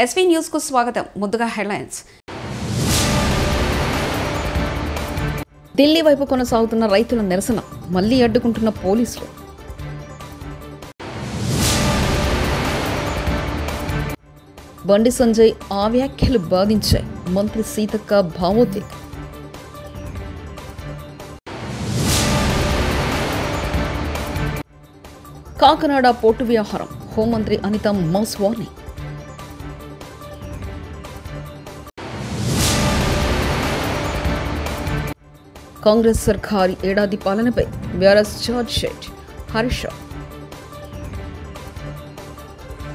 SV news కు స్వాగతం. ముందుగా హెడ్లైన్స్. ఢిల్లీ వైపు కొనసాగుతున్న రైతుల నిరసన మళ్లీ అడ్డుకుంటున్న పోలీసులు. బండి సంజయ్ ఆ వ్యాఖ్యలు బాధించాయి. మంత్రి సీతక్క భావోద్వేగం. కాకినాడ పోర్టు వ్యవహారం హోంమంత్రి అనిత మాస్ వార్నింగ్. కాంగ్రెస్ సర్కారు ఏడాది పాలనపై BRS charge sheet Harish Rao.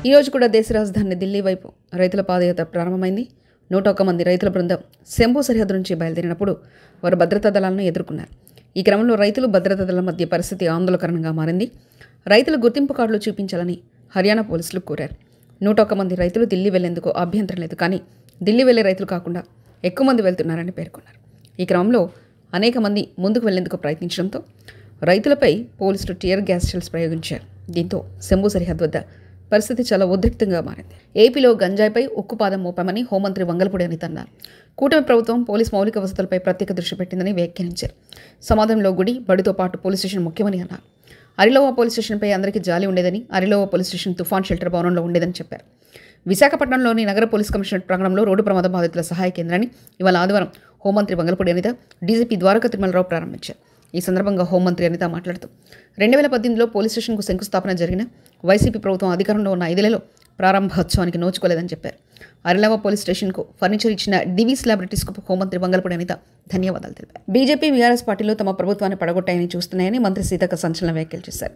ఈరోజు కూడా దేశ రాజధాని ఢిల్లీ వైపు రైతుల పాదయాత్ర ప్రారంభమైంది. 101 మంది రైతుల బృందం శంభు సరిహద్దు నుంచి బయలుదేరినప్పుడు వారు భద్రతా దళాలను ఎదుర్కొన్నారు. ఈ క్రమంలో రైతులు భద్రతా దళాల మధ్య పరిస్థితి ఆందోళనకరంగా మారింది. రైతుల గుర్తింపు కార్డులు చూపించాలని హర్యానా పోలీసులు కోరారు. 101 మంది రైతులు ఢిల్లీ వెళ్లేందుకు అభ్యంతరం లేదు, కానీ ఢిల్లీ వెళ్లే రైతులు కాకుండా ఎక్కువ మంది వెళ్తున్నారని పేర్కొన్నారు. ఈ క్రమంలో అనేక మంది ముందుకు వెళ్లేందుకు ప్రయత్నించడంతో రైతులపై పోలీసులు టియర్ గ్యాస్ షెల్స్ ప్రయోగించారు. దీంతో శంభు సరిహద్దు వద్ద పరిస్థితి చాలా ఉద్రిక్తంగా మారింది. ఏపీలో గంజాయిపై ఉక్కుపాదం మోపామని హోంమంత్రి వంగలపూడి అనిత అన్నారు. కూటమి ప్రభుత్వం పోలీస్ మౌలిక వసతులపై ప్రత్యేక దృష్టి పెట్టిందని వ్యాఖ్యానించారు. సమాజంలో గుడి, బడితో పాటు పోలీస్ స్టేషన్ ముఖ్యమని అన్నారు. అరిలోవ పోలీస్ స్టేషన్పై అందరికీ జాలి ఉండేదని, అరిలోవ పోలీస్ స్టేషన్ తుఫాన్ షెల్టర్ భవనంలో ఉండేదని చెప్పారు. విశాఖపట్నంలోని నగర పోలీస్ కమిషనరేట్ ప్రాంగణంలో రోడ్డు ప్రమాద బాధితుల సహాయ కేంద్రాన్ని ఇవాళ ఆదివారం హోంమంత్రి వంగలపూడి అనిత, డీజీపీ ద్వారకా తిరుమలరావు ప్రారంభించారు. ఈ సందర్భంగా హోంమంత్రి అనిత మాట్లాడుతూ 2018లో పోలీస్ స్టేషన్కు శంకుస్థాపన జరిగిన వైసీపీ ప్రభుత్వం అధికారంలో ఉన్న 5 నెలల్లో ప్రారంభోత్సవానికి నోచుకోలేదని చెప్పారు. అరిలవ పోలీస్ స్టేషన్కు ఫర్నిచర్ ఇచ్చిన డివిస్ ల్యాబొరేటరీస్కు హోంమంత్రి వంగలపూడి అనిత ధన్యవాదాలు తెలిపారు. బీజేపీ, బీఆర్ఎస్ పార్టీలు తమ ప్రభుత్వాన్ని పడగొట్టాయని చూస్తున్నాయని మంత్రి సీతక్క సంచలన వ్యాఖ్యలు చేశారు.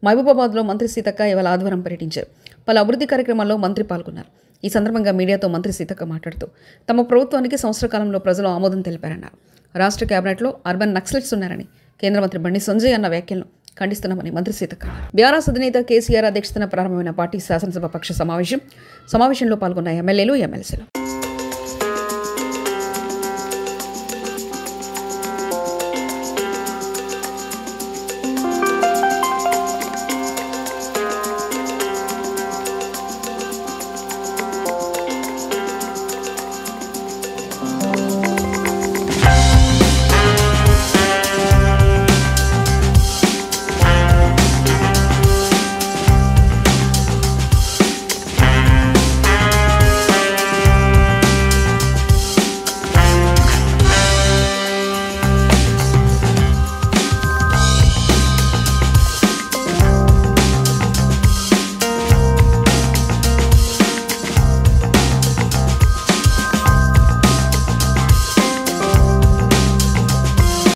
మహబూబాబాద్లో మంత్రి సీతక్క ఇవాళ ఆదివారం పర్యటించారు. పలు అభివృద్ధి కార్యక్రమాల్లో మంత్రి పాల్గొన్నారు. ఈ సందర్భంగా మీడియాతో మంత్రి సీతక్క మాట్లాడుతూ తమ ప్రభుత్వానికి సంవత్సర కాలంలో ప్రజలు ఆమోదం తెలిపారన్నారు. రాష్ట్ర కేబినెట్లో అర్బన్ నక్సలైట్స్ ఉన్నారని కేంద్ర మంత్రి బండి సంజయ్ అన్న వ్యాఖ్యలను ఖండిస్తున్నామని మంత్రి సీతక్క. బీఆర్ఎస్ అధినేత కేసీఆర్ అధ్యక్షతన ప్రారంభమైన పార్టీ శాసనసభ పక్ష సమావేశంలో పాల్గొన్న ఎమ్మెల్యేలు, ఎమ్మెల్సీలు.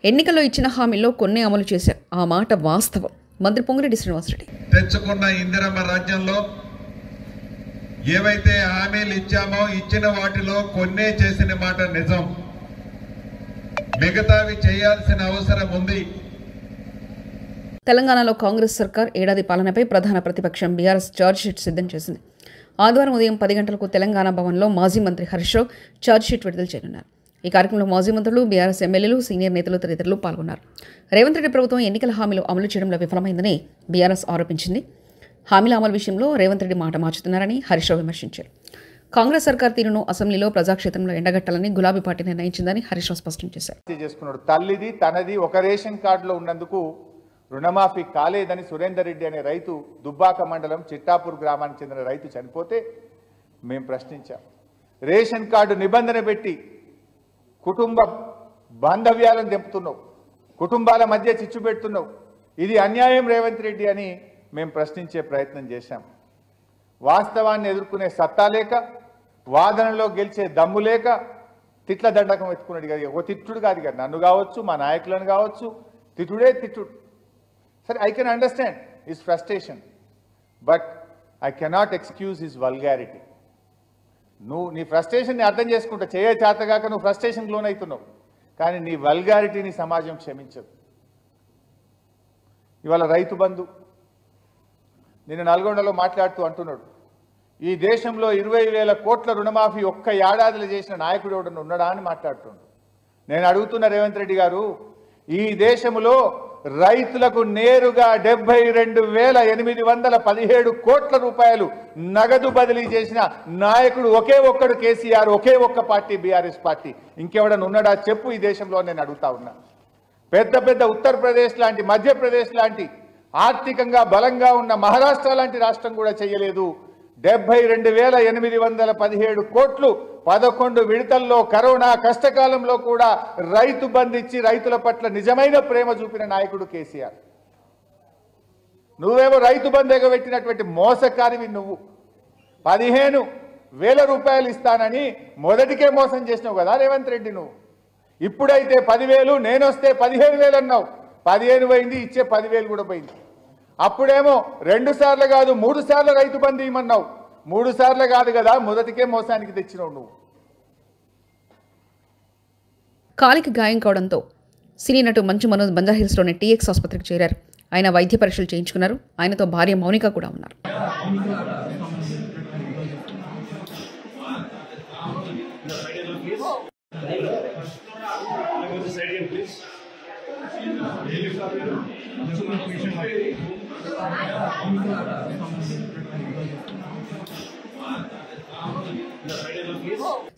ఎన్నికల్లో ఇచ్చిన హామీల్లో కొన్ని అమలు చేశారు. ఆ మాట వాస్తవం. మంత్రి పొంగిరెడ్డి శ్రీనివాసరెడ్డి. తెచ్చుకున్న ఇందిరమ్మ రాజ్యంలో ఏవైతే హామీలు ఇచ్చామో ఇచ్చిన వాటిలో కొన్నే చేసిన మాట నిజం. మిగతావి చేయాల్సిన అవసరం ఉంది. తెలంగాణలో కాంగ్రెస్ సర్కార్ ఏడాది పాలనపై ప్రధాన ప్రతిపక్షం బీఆర్ఎస్ ఛార్జ్ షీట్ సిద్ధం చేసింది. ఆదివారం ఉదయం 10 గంటలకు తెలంగాణ భవన్లో మాజీ మంత్రి హరీష్ రావు ఛార్జ్ షీట్ విడుదల చేయనున్నారు. ఈ కార్యక్రమంలో మాజీ మంత్రులు, బీఆర్ఎస్ ఎమ్మెల్యేలు, సీనియర్ నేతలు తదితరులు పాల్గొన్నారు. రేవంత్ రెడ్డి ప్రభుత్వం ఎన్నికల హామీలు అమలు చేయడంలో విఫలమైందని బీఆర్ఎస్ ఆరోపించింది. హామీల అమలు విషయంలో రేవంత్ రెడ్డి మాట మార్చుతున్నారని హరీష్ రావు విమర్శించారు. కాంగ్రెస్ సర్కార్ తీరును అసెంబ్లీలో ప్రజాక్షేత్రంలో ఎండగట్టాలని గులాబీ పార్టీ నిర్ణయించిందని హరీష్ రావు స్పష్టం చేశారు. తల్లిది తనది ఒక రేషన్ కార్డులో ఉన్నందుకు రుణమాఫీ కాలేదని సురేందర్ రెడ్డి అనే రైతు దుబ్బాక మండలం చిట్టాపూర్ గ్రామానికి చెందిన రైతు చనిపోతే మేము ప్రశ్నించాం. రేషన్ కార్డు నిబంధన పెట్టి కుటుంబ బాంధవ్యాలను తెంపుతున్నావు, కుటుంబాల మధ్య చిచ్చు పెడుతున్నావు, ఇది అన్యాయం రేవంత్ రెడ్డి అని మేము ప్రశ్నించే ప్రయత్నం చేశాం. వాస్తవాన్ని ఎదుర్కొనే సత్తా లేక, వాదనలో గెలిచే దమ్ము లేక తిట్ల దండకం ఎత్తుకున్నాడు. కాదు ఒక తిట్టుడు కాదు కదా, నన్ను కావచ్చు, మా నాయకులను కావచ్చు, తిట్టుడే తిట్టుడు. సరే, I can understand his frustration, but I cannot excuse his vulgarity. నువ్వు నీ ఫ్రస్ట్రేషన్ని అర్థం చేసుకుంటా, చేతగాక నువ్వు ఫ్రస్ట్రేషన్కి లోనవుతున్నావు, కానీ నీ వల్గారిటీని సమాజం క్షమించదు. ఇవాళ రైతు బంధు నిన్న నల్గొండలో మాట్లాడుతూ అంటున్నాడు, ఈ దేశంలో 20,000 కోట్ల రుణమాఫీ ఒక్క ఏడాదిలో చేసిన నాయకుడు ఎవడన్నా ఉన్నాడా అని మాట్లాడుతున్నాడు. నేను అడుగుతున్న రేవంత్ రెడ్డి గారు, ఈ దేశంలో రైతులకు నేరుగా 72,817 కోట్ల రూపాయలు నగదు బదిలీ చేసిన నాయకుడు ఒకే ఒక్కడు కేసీఆర్, ఒకే ఒక్క పార్టీ బీఆర్ఎస్ పార్టీ. ఇంకెవడన్నా ఉన్నాడా చెప్పు ఈ దేశంలో నేను అడుగుతా ఉన్నా. పెద్ద పెద్ద ఉత్తరప్రదేశ్ లాంటి, మధ్యప్రదేశ్ లాంటి ఆర్థికంగా బలంగా ఉన్న మహారాష్ట్ర లాంటి రాష్ట్రం కూడా చేయలేదు. 72,817 కోట్లు 11 విడతల్లో కరోనా కష్టకాలంలో కూడా రైతు బంధించి రైతుల పట్ల నిజమైన ప్రేమ చూపిన నాయకుడు కేసీఆర్. నువ్వేమో రైతు బంధు ఎగబెట్టినటువంటి మోసకారివి. నువ్వు 15,000 రూపాయలు ఇస్తానని మొదటికే మోసం చేసినావు కదా రేవంత్ రెడ్డి. నువ్వు ఇప్పుడైతే 10,000, నేనొస్తే 15,000 అన్నావు. 15 పోయింది, ఇచ్చే 10,000 కూడా పోయింది. అప్పుడేమో 2 సార్లు కాదు 3 సార్లు రైతు బంధు ఇమ్మన్నావు. 3 సార్లు కాదు కదా, మొదటికే మోసానికి తెచ్చినావు నువ్వు. కాలికి గాయం కావడంతో సినీ నటు మంచు మనోజ్ బంజారాహిల్స్లోని టీఎక్స్ ఆసుపత్రికి చేరారు. ఆయన వైద్య పరీక్షలు చేయించుకున్నారు. ఆయనతో భార్య మౌనిక కూడా ఉన్నారు.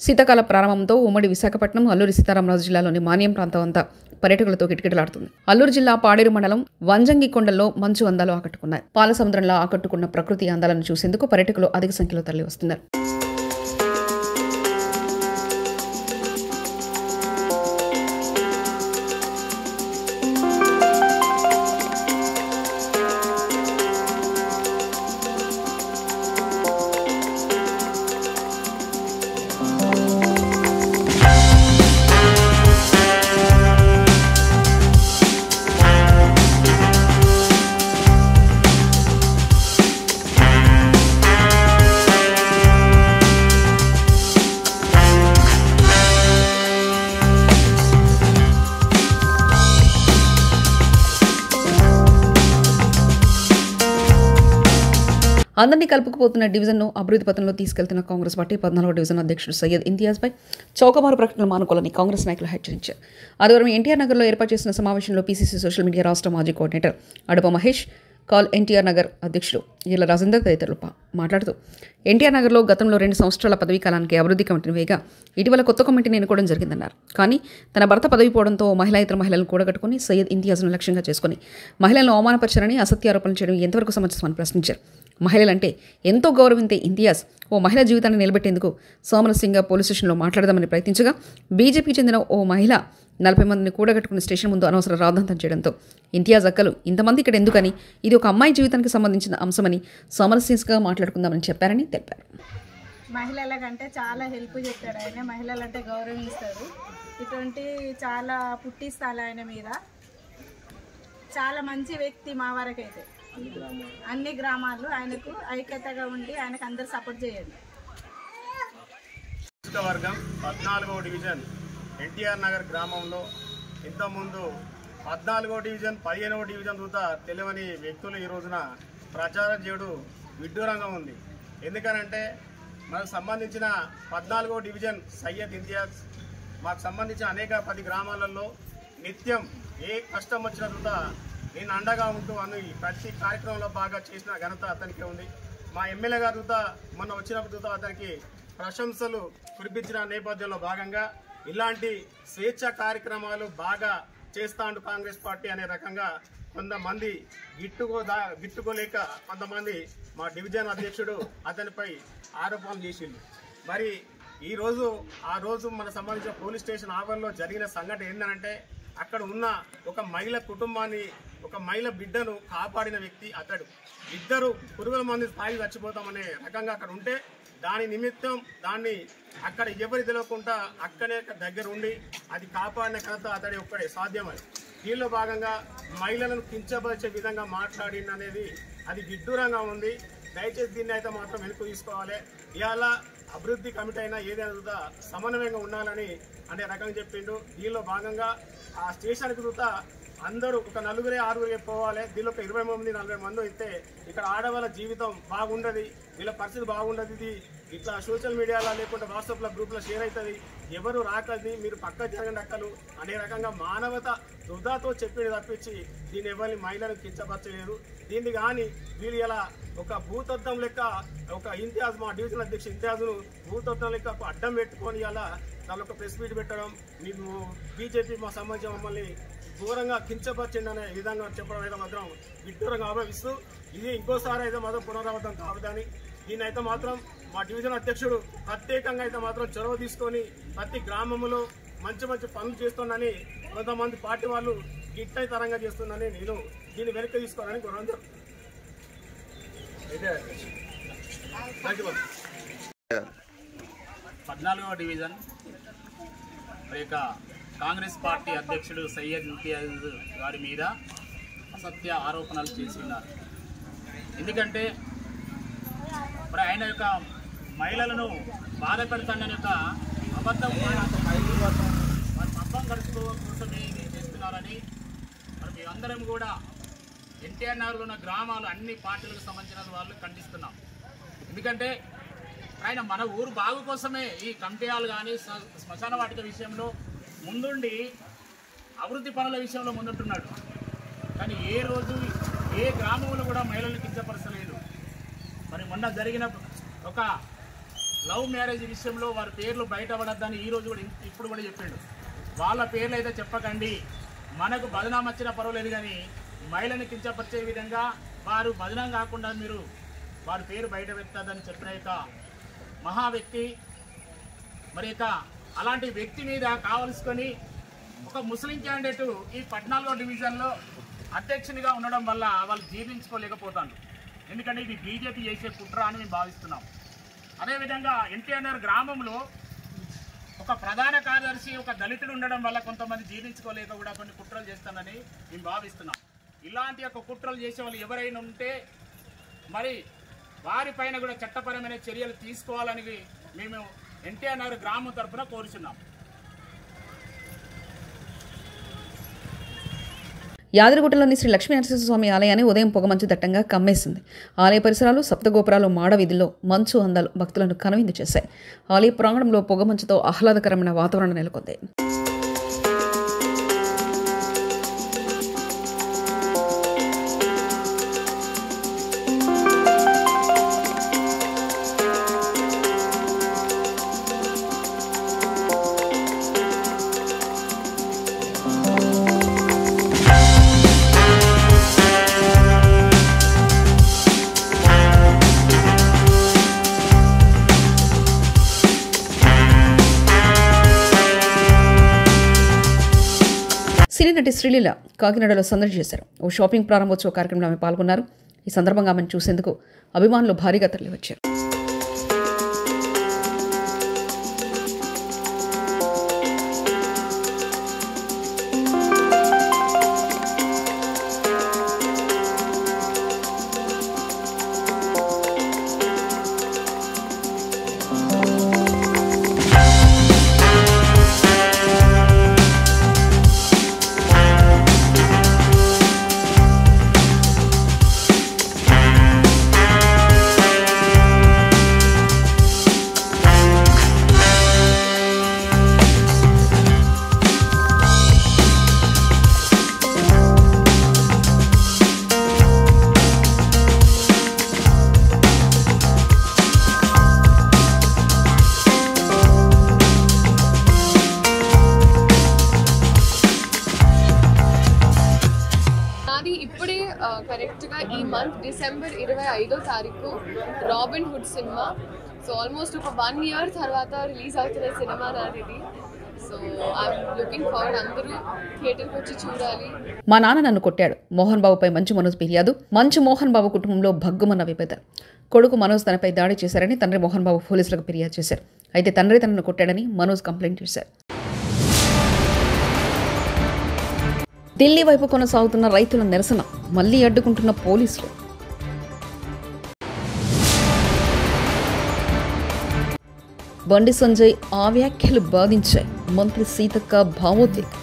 శీతాకాల ప్రారంభంతో ఉమ్మడి విశాఖపట్నం, అల్లూరి సీతారామరాజు జిల్లాలోని మాన్యం ప్రాంతం అంతా పర్యాటకులతో కిటకిటలాడుతుంది. అల్లూరు జిల్లా పాడేరు మండలం వంజంగి కొండల్లో మంచు అందాలు ఆకట్టుకున్నాయి. పాల సముద్రంలో ఆకట్టుకున్న ప్రకృతి అందాలను చూసేందుకు పర్యాటకులు అధిక సంఖ్యలో తరలి వస్తున్నారు. అందరినీ కలుపుకుపోతున్న డివిజన్ను అభివృద్ధి పథంలో తీసుకెళ్తున్న కాంగ్రెస్ పార్టీ 14వ డివిజన్ అధ్యక్షుడు సయ్యద్ ఇంతియాజ్పై చౌకబారు ప్రకటనలు మానుకోవాలని కాంగ్రెస్ నాయకులు హెచ్చరించారు. ఆదివారం ఎన్టీఆర్ నగర్లో ఏర్పాటు చేసిన సమావేశంలో పీసీసీ సోషల్ మీడియా రాష్ట్ర మాజీ కోఆర్డినేటర్ అడప మహేష్, కాల్ ఎన్టీఆర్ నగర్ అధ్యక్షుడు ఈల రాజేందర్ తదితరులు మాట్లాడుతూ ఎన్టీఆర్ నగర్లో గతంలో 2 సంవత్సరాల పదవీ కాలానికి అభివృద్ధి కమిటీని వేయగా ఇటీవల కొత్త కమిటీని ఎన్నుకోవడం జరిగిందన్నారు. కానీ తన భర్త పదవి పోవడంతో మహిళా ఇతర మహిళలను కూడగట్టుకుని సయ్యద్ ఇంతియాజ్ను లక్ష్యంగా చేసుకుని మహిళలను అవమానపరిచారని, అసత్యారోపణలు చేయడం ఎంతవరకు సమంజసమని ప్రశ్నించారు. మహిళలంటే ఎంతో గౌరవించే ఇంతియాజ్ ఓ మహిళ జీవితాన్ని నిలబెట్టేందుకు సోమరసింగా పోలీస్ స్టేషన్లో మాట్లాడదామని ప్రయత్నించగా బీజేపీ చెందిన ఓ మహిళ 40 మందిని కూడగట్టుకుని స్టేషన్ ముందు అనవసర రాద్ధాంతం చేయడంతో ఇంతియాజ్ అక్కలు ఇంతమంది ఇక్కడ ఎందుకని, ఇది ఒక అమ్మాయి జీవితానికి సంబంధించిన అంశమని సోమరసింగ్గా మాట్లాడుకుందామని చెప్పారని తెలిపారు. మహిళలకంటే చాలా హెల్ప్ చేస్తాడు ఆయన, మహిళలంటే గౌరవిస్తాడు. ఇటువంటి చాలా పుట్టిస్తాడు ఆయన మీద. చాలా మంచి వ్యక్తి. మా వరకైతే అన్ని గ్రామాల్లో ఆయనకు ఐక్యతగా ఉండి ఆయనకు అందరు సపోర్ట్ చేయండి. వర్గం 14వ డివిజన్ ఎన్టీఆర్ నగర్ గ్రామంలో ఇంతకుముందు 14వ డివిజన్ 15వ డివిజన్ చూతా తెలియని వ్యక్తులు ఈ రోజున ప్రచారం చేయడం విడ్డూరంగా ఉంది. ఎందుకనంటే మనకు సంబంధించిన 14వ డివిజన్ సయ్యద్ ఇంతియాజ్ మాకు సంబంధించిన అనేక 10 గ్రామాలలో నిత్యం ఏ కష్టం వచ్చిన చూతా నేను అండగా ఉంటూ ప్రతి కార్యక్రమంలో బాగా చేసిన ఘనత అతనికే ఉంది. మా ఎమ్మెల్యే గారు చూతా మొన్న వచ్చినప్పుడు చూతా అతనికి ప్రశంసలు కురిపించిన నేపథ్యంలో భాగంగా ఇలాంటి స్వేచ్ఛ కార్యక్రమాలు బాగా చేస్తాండు కాంగ్రెస్ పార్టీ అనే రకంగా కొంతమంది గిట్టుకోలేక కొంతమంది మా డివిజన్ అధ్యక్షుడు అతనిపై ఆరోపణలు చేసిండు. మరి ఈరోజు ఆ రోజు మన సంబంధించిన పోలీస్ స్టేషన్ ఆవరణలో జరిగిన సంఘటన ఏంటంటే అక్కడ ఉన్న ఒక మహిళ కుటుంబాన్ని, ఒక మహిళ బిడ్డను కాపాడిన వ్యక్తి అతడు. ఇద్దరు పురుగుల మంది స్థాయి చచ్చిపోతామనే రకంగా అక్కడ ఉంటే దాని నిమిత్తం దాన్ని అక్కడ ఎవరి తెలియకుండా అక్కడే దగ్గర ఉండి అది కాపాడిన ఘనత అతడి ఒక్కడే సాధ్యమని. దీనిలో భాగంగా మహిళలను కించపరిచే విధంగా మాట్లాడిందనేది అది విడ్డూరంగా ఉంది. దయచేసి దీన్ని అయితే మాత్రం వెనుక తీసుకోవాలి. ఇవాళ అభివృద్ధి కమిటీ అయినా ఏదైనా సమన్వయంగా ఉండాలని అనే రకంగా చెప్పిండు. దీనిలో భాగంగా ఆ స్టేషన్కి చూతా అందరూ ఒక 4-6 పోవాలి. దీనిలో ఒక 20 మంది 40 మంది అయితే ఇక్కడ ఆడవాళ్ళ జీవితం బాగుండదు, వీళ్ళ పరిస్థితి బాగుండదు. ఇది ఇట్లా సోషల్ మీడియాలో లేకుంటే వాట్సాప్లో గ్రూప్లో షేర్ అవుతుంది, ఎవరు రాకది మీరు పక్క జరగండి అక్కలు అనే రకంగా మానవత వృధాతో చెప్పేది తప్పించి దీన్ని ఎవరిని మహిళలను కించపరచలేరు. దీన్ని కానీ వీళ్ళు ఇలా ఒక భూతత్వం లెక్క ఒక ఇంతియాజ్ మా డివిజన్ అధ్యక్షుడు ఇంతియాజ్ను భూతత్వం లెక్క అడ్డం పెట్టుకొని ఇలా తను ఒక ప్రెస్ మీట్ పెట్టడం, మేము బీజేపీ మా సంబంధించిన మమ్మల్ని ఘోరంగా కించపరిచింది అనే విధంగా చెప్పడం అయితే మాత్రం విడ్డూరంగా ఆరోపిస్తూ ఇది ఇంకోసారి అయితే మాత్రం పునరావృతం కావద్దని, దీన్ని అయితే మాత్రం మా డివిజన్ అధ్యక్షుడు ప్రత్యేకంగా అయితే మాత్రం చొరవ తీసుకొని ప్రతి గ్రామంలో మంచి మంచి పనులు చేస్తుందని కొంతమంది పార్టీ వాళ్ళు గిట్టైతరంగా చేస్తుందని నేను దీన్ని వెనక్కి తీసుకోవాలని కోరందరూ. 14వ డివిజన్ యొక్క కాంగ్రెస్ పార్టీ అధ్యక్షుడు సయ్యద్ ఇంతియాజ్ గారి మీద అసత్య ఆరోపణలు చేసి ఉన్నారు. ఎందుకంటే మరి ఆయన యొక్క మహిళలను బాధ పెడతానని యొక్క అబద్ధం వారి పబ్బం గడుచుకోవడం కోసమే ఇది చేస్తున్నారని మరి మేమందరం కూడా ఎన్టీఆర్ నగర్లో ఉన్న గ్రామాలు అన్ని పార్టీలకు సంబంధించిన వాళ్ళు ఖండిస్తున్నాం. ఎందుకంటే ఆయన మన ఊరు బాగు కోసమే ఈ కమిటీలు కానీ శ్మశాన వాటిక విషయంలో ముందుండి అభివృద్ధి పనుల విషయంలో ముందుంటున్నాడు. కానీ ఏ రోజు ఏ గ్రామంలో కూడా మహిళలను కించపరచలేదు. మరి మొన్న జరిగిన ఒక లవ్ మ్యారేజ్ విషయంలో వారి పేర్లు బయటపడద్దని ఈరోజు కూడా ఇప్పుడు కూడా చెప్పాడు. వాళ్ళ పేర్లు అయితే చెప్పకండి, మనకు బదనాం వచ్చినా పర్వాలేదు, కానీ మహిళని కించపరిచే విధంగా వారు బదనాం కాకుండా మీరు వారి పేరు బయట పెట్టద్దని చెప్పిన యొక్క మహా వ్యక్తి. మరి ఇక అలాంటి వ్యక్తి మీద కావలసుకొని ఒక ముస్లిం క్యాండిడేటు ఈ 14వ డివిజన్లో అధ్యక్షునిగా ఉండడం వల్ల వాళ్ళు జీర్ణించుకోలేకపోతాను. ఎందుకంటే ఇది బీజేపీ చేసే కుట్ర అని మేము భావిస్తున్నాం. అదేవిధంగా ఎన్టీఆర్ నగర్ గ్రామంలో ఒక ప్రధాన కార్యదర్శి ఒక దళితుడు ఉండడం వల్ల కొంతమంది జీర్ణించుకోలేక కూడా కొన్ని కుట్రలు చేస్తానని మేము భావిస్తున్నాం. ఇలాంటి యొక్క కుట్రలు చేసే వాళ్ళు ఎవరైనా ఉంటే మరి వారిపైన కూడా చట్టపరమైన చర్యలు తీసుకోవాలని మేము ఎన్టీఆర్ నగర్ గ్రామం తరఫున కోరుచున్నాం. యాదగిరిగుట్టలోని శ్రీ లక్ష్మీనరసింహస్వామి ఆలయాన్ని ఉదయం పొగమంచు దట్టంగా కమ్మేసింది. ఆలయ పరిసరాలు, సప్తగోపురాలు, మాడవీధుల్లో మంచు అందాలు భక్తులను కనువిందు చేశాయి. ఆలయ ప్రాంగణంలో పొగమంచుతో ఆహ్లాదకరమైన వాతావరణం నెలకొంది. సినీ నటి శ్రీలీల కాకినాడలో సందడి చేశారు. ఓ షాపింగ్ ప్రారంభోత్సవ కార్యక్రమంలో ఆమె పాల్గొన్నారు. ఈ సందర్భంగా ఆమెను చూసేందుకు అభిమానులు భారీగా తరలివచ్చారు. ఇప్పుడే కరెక్ట్గా ఈ మంత్ డిసెంబర్ 25వ తారీఖు robin hood cinema. So almost ఒక 1 year తర్వాత రిలీజ్ అవుతున్న సినిమా నాది. సో ఐఎమ్ లుకింగ్ ఫార్వర్డ్, అందరూ థియేటర్కి వచ్చి చూడాలి. మా నాన్న నన్ను కొట్టాడు. మోహన్ బాబుపై మంచు మనోజ్ ఫిర్యాదు. మంచు మోహన్ బాబు కుటుంబంలో భగ్గుమన్న విభేద. కొడుకు మనోజ్ తనపై దాడి చేశారని తండ్రి మోహన్ బాబు పోలీసులకు ఫిర్యాదు చేశారు. అయితే తండ్రి తనను కొట్టాడని మనోజ్ కంప్లైంట్ చేశారు. ఢిల్లీ వైపు కొనసాగుతున్న రైతుల నిరసన మళ్లీ అడ్డుకుంటున్న పోలీసులు. బండి సంజయ్ ఆ వ్యాఖ్యలు బాధించాయి. మంత్రి సీతక్క భావోద్వేగం.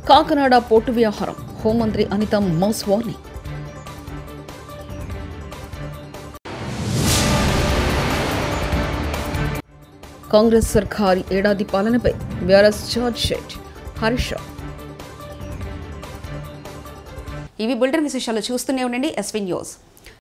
కాకినాడ పోర్టు వ్యవహారం హోంమంత్రి అనిత మాస్ వార్నింగ్. కాంగ్రెస్ సర్కార్ ఏడాది పాలనపై BRS charge sheet Harish Rao. ఇవి బులెటిన్ విశేషాలు. చూస్తూనే ఉండండి ఎస్వీ న్యూస్.